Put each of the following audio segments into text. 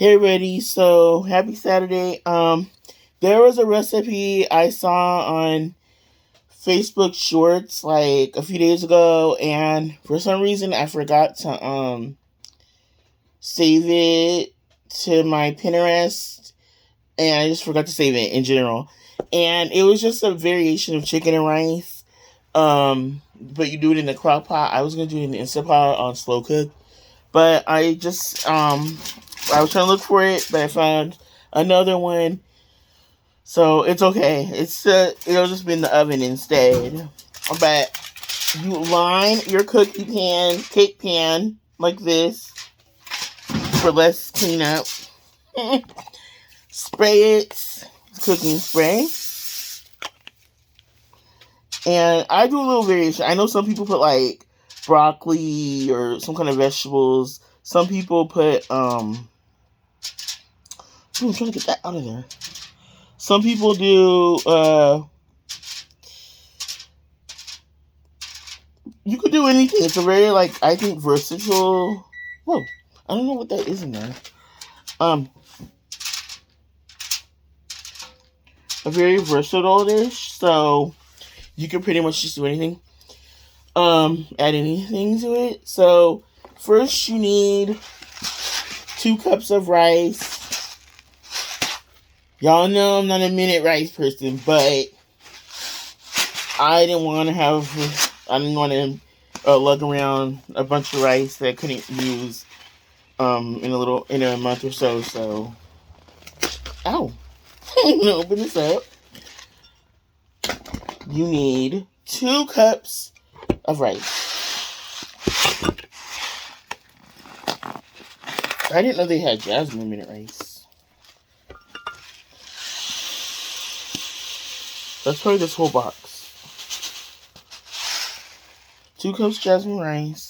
Hey, everybody. So happy Saturday. There was a recipe I saw on Facebook Shorts like a few days ago, and for some reason I forgot to save it to my Pinterest, and I just forgot to save it in general. And it was just a variation of chicken and rice. But you do it in the crock pot. I was gonna do it in the Instant Pot on slow cook, but I was trying to look for it, but I found another one. So it's okay. It'll just be in the oven instead. But you line your cake pan like this for less cleanup. Spray it, cooking spray. And I do a little variation. I know some people put like broccoli or some kind of vegetables. Some people put I'm trying to get that out of there. Some people do you could do anything. It's a very I think versatile. Whoa. I don't know what that is in there. A very versatile dish, so you can pretty much just do anything. Add anything to it. So first you need 2 cups of rice. Y'all know I'm not a minute rice person, but I didn't want to lug around a bunch of rice that I couldn't use in a month or so. So, ow, I'm gonna open this up. You need 2 cups of rice. I didn't know they had jasmine minute rice. Let's try this whole box. 2 cups jasmine rice.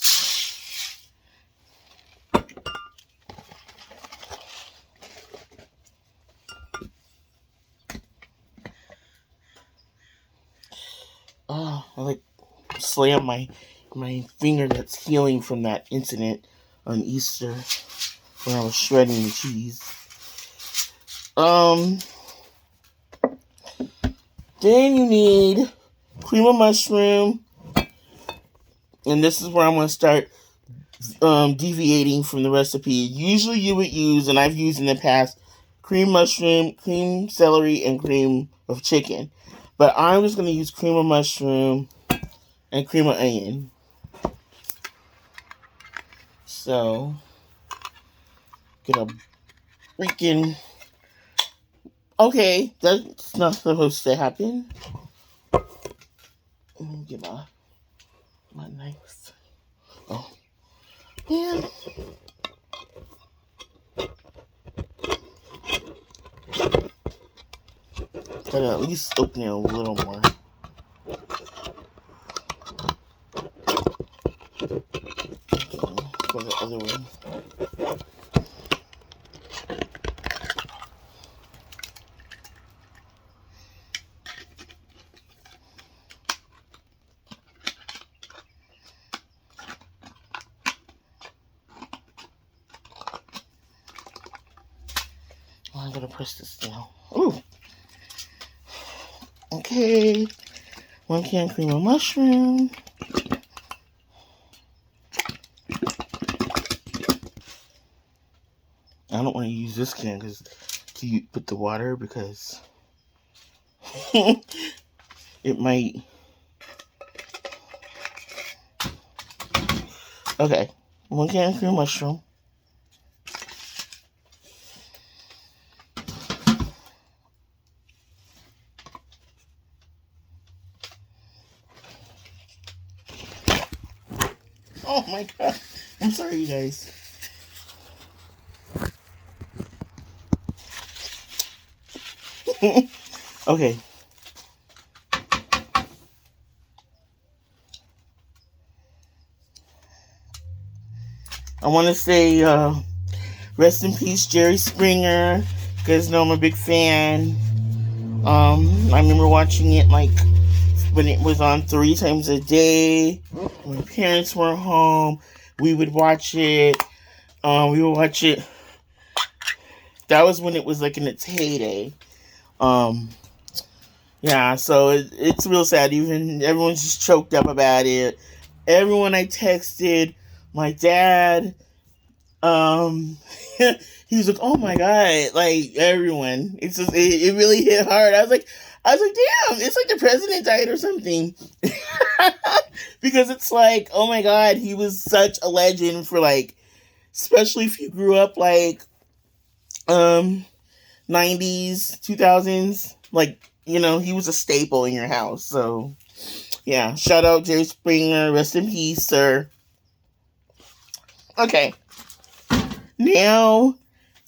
Oh, I slammed my finger that's healing from that incident on Easter when I was shredding the cheese. Then you need cream of mushroom. And this is where I'm going to start deviating from the recipe. Usually you would use, and I've used in the past, cream mushroom, cream celery, and cream of chicken. But I'm just going to use cream of mushroom and cream of onion. So, get a freaking... Okay, that's not supposed to happen. Let me get my knife. Oh, yeah. Gotta at least open it a little more. Okay, go the other way. I'm gonna press this down. Ooh. Okay. 1 can cream of mushroom. I don't want to use this can to put the water because it might. Okay. 1 can cream of mushroom. Oh my god. I'm sorry, you guys. Okay. I want to say rest in peace, Jerry Springer. You guys know I'm a big fan. I remember watching it when it was on 3 times a day. When parents weren't home, we would watch it. We would watch it That was when it was like in its heyday. Um, yeah, so it's real sad. Even everyone's just choked up about it. Everyone I texted, my dad, um, he was like, "Oh my god!" Like everyone, it's just it really hit hard. I was like, "Damn!" It's like the president died or something, because it's like, oh my god, he was such a legend for like, especially if you grew up like, um, 90s, 2000s, like, he was a staple in your house. So, yeah, shout out Jerry Springer, rest in peace, sir. Okay, now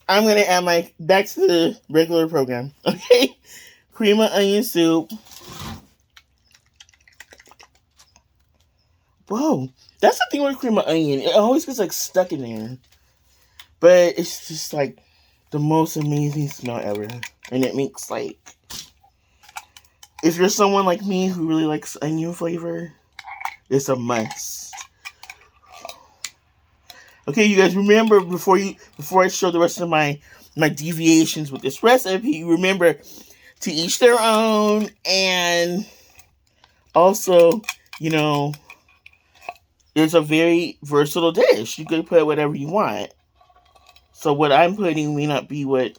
I'm gonna add back to the regular program. Okay, cream of onion soup. Whoa, that's the thing with cream of onion. It always gets like stuck in there, but it's just like the most amazing smell ever, and it makes like, if you're someone like me who really likes onion flavor, it's a must. Okay, you guys, remember before I show the rest of my deviations with this recipe, remember to each their own, and also, you know, it's a very versatile dish. You could put whatever you want. So what I'm putting may not be what,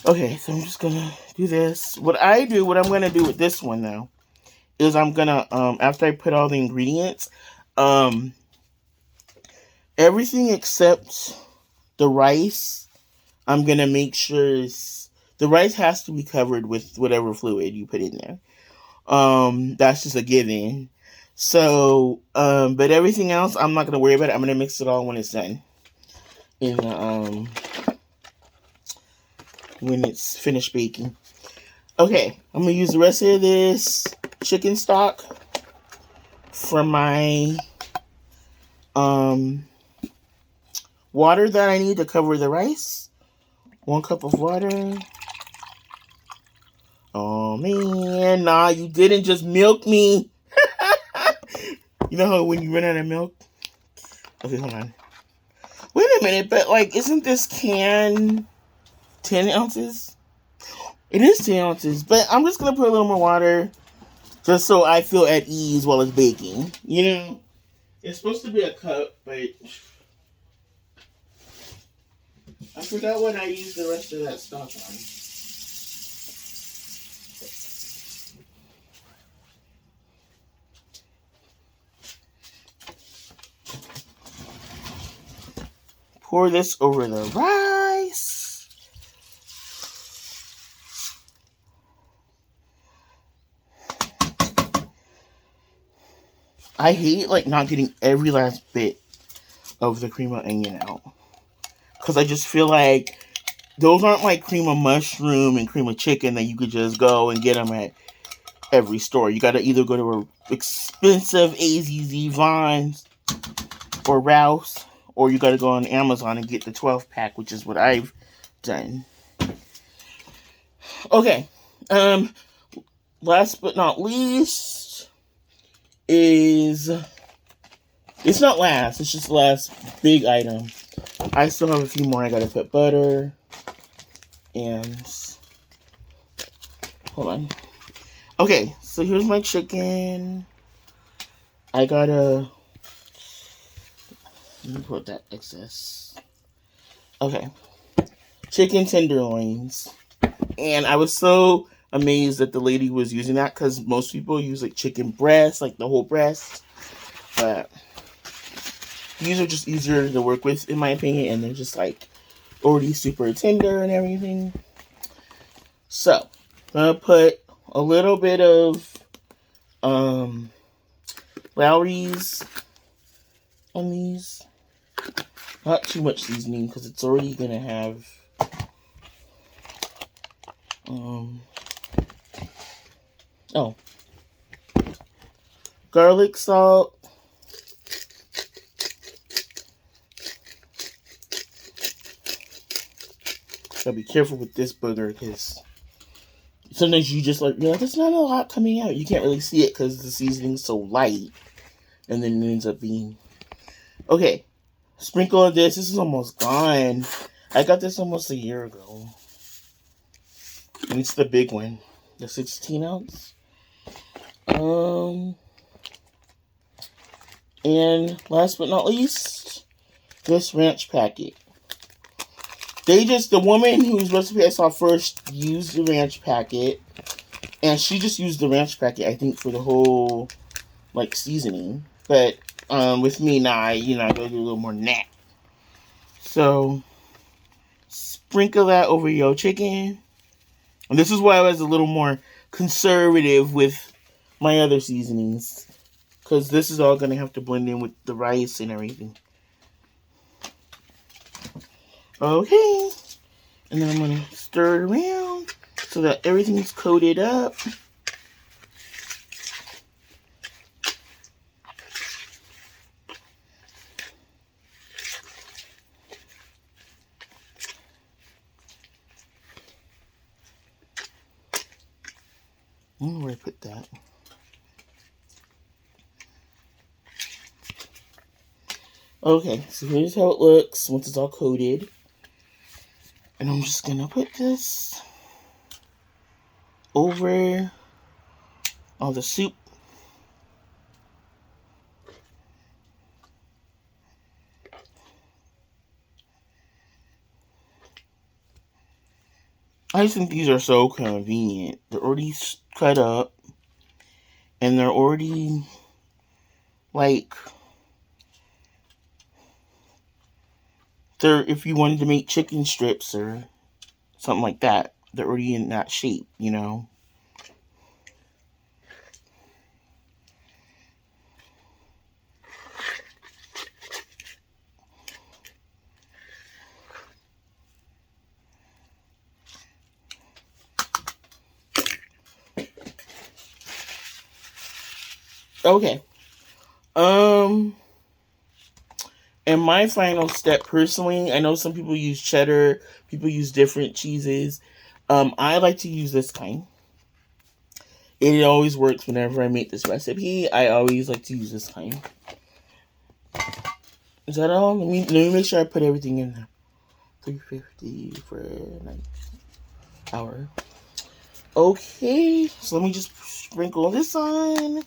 Okay, so I'm just gonna do this. What I'm gonna do with this one now is I'm gonna, after I put all the ingredients, everything except the rice, I'm gonna make sure the rice has to be covered with whatever fluid you put in there. That's just a given. So, but everything else, I'm not gonna worry about it. I'm gonna mix it all when it's done. When it's finished baking. Okay, I'm gonna use the rest of this chicken stock for my water that I need to cover the rice. 1 cup of water. Oh man, nah, you didn't just milk me. You know how when you run out of milk? Okay, hold on. Wait a minute, but like, isn't this can 10 ounces? It is 10 ounces, but I'm just gonna put a little more water just so I feel at ease while it's baking. It's supposed to be a cup, but I forgot what I used the rest of that stock on. Pour this over the rice. I hate like not getting every last bit of the cream of onion out, because I just feel like those aren't like cream of mushroom and cream of chicken that you could just go and get them at every store. You gotta either go to an expensive AZZ, Vons, or Rouse, or you gotta go on Amazon and get the 12 pack, which is what I've done. Okay, last but not least is, it's not last, it's just the last big item. I still have a few more. I gotta put butter and, hold on. Okay, so here's my chicken. I gotta, let me put that excess. Okay, chicken tenderloins. And I was so amazed that the lady was using that, because most people use like chicken breast, like the whole breast. But these are just easier to work with, in my opinion, and they're just like already super tender and everything. So I'm gonna put a little bit of Lowry's on these. Not too much seasoning, because it's already gonna have garlic salt. Gotta be careful with this booger, because sometimes you're like, there's not a lot coming out. You can't really see it because the seasoning's so light, and then it ends up being okay. Sprinkle of this. This is almost gone. I got this almost a year ago. And it's the big one. The 16 ounce. And last but not least, this ranch packet. The woman whose recipe I saw first used the ranch packet. And she just used the ranch packet, I think, for the whole, like, seasoning. But, with me, I gotta do a little more than that. So, sprinkle that over your chicken. And this is why I was a little more conservative with my other seasonings. Because this is all going to have to blend in with the rice and everything. Okay. And then I'm going to stir it around so that everything's coated up. I don't know where I put that. Okay, so here's how it looks once it's all coated. And I'm just going to put this over all the soup. I just think these are so convenient. They're already cut up. And they're already, like, if you wanted to make chicken strips or something like that, they're already in that shape, you know. Okay. And my final step, personally, I know some people use cheddar, people use different cheeses. I like to use this kind. It always works whenever I make this recipe. I always like to use this kind. Is that all? Let me make sure I put everything in there. $3.50 for an hour. Okay, so let me just sprinkle this on.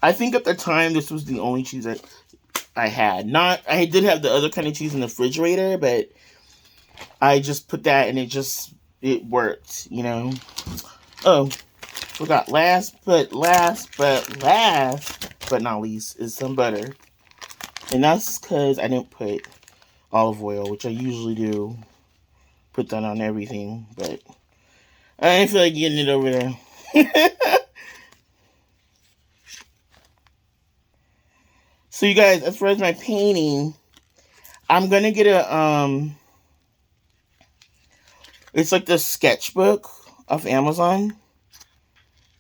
I think at the time this was the only cheese I had. I did have the other kind of cheese in the refrigerator, but I just put that and it worked, you know. Oh, forgot last but not least is some butter. And that's because I didn't put olive oil, which I usually do. Put that on everything, but I didn't feel like getting it over there. So you guys, as far as my painting, I'm gonna get it's like the sketchbook of Amazon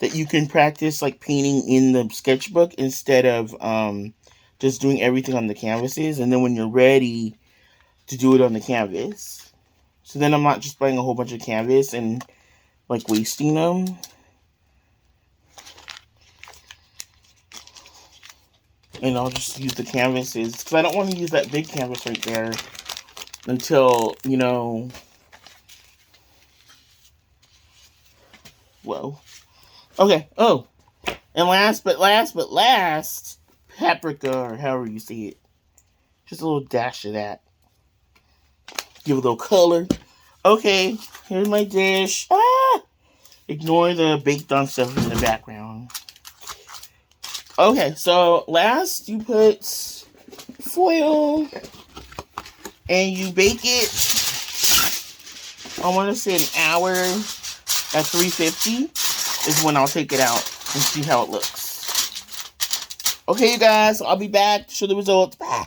that you can practice like painting in the sketchbook instead of just doing everything on the canvases, and then when you're ready to do it on the canvas. So then I'm not just buying a whole bunch of canvas and like wasting them. And I'll just use the canvases because I don't want to use that big canvas right there until, you know, whoa. Okay, oh, and last, paprika, or however you see it. Just a little dash of that. Give it a little color. Okay, here's my dish. Ignore the baked on stuff in the background. Okay, so last you put foil and you bake it, I want to say an hour at 350 is when I'll take it out and see how it looks. Okay, you guys, I'll be back to show the results. Bye.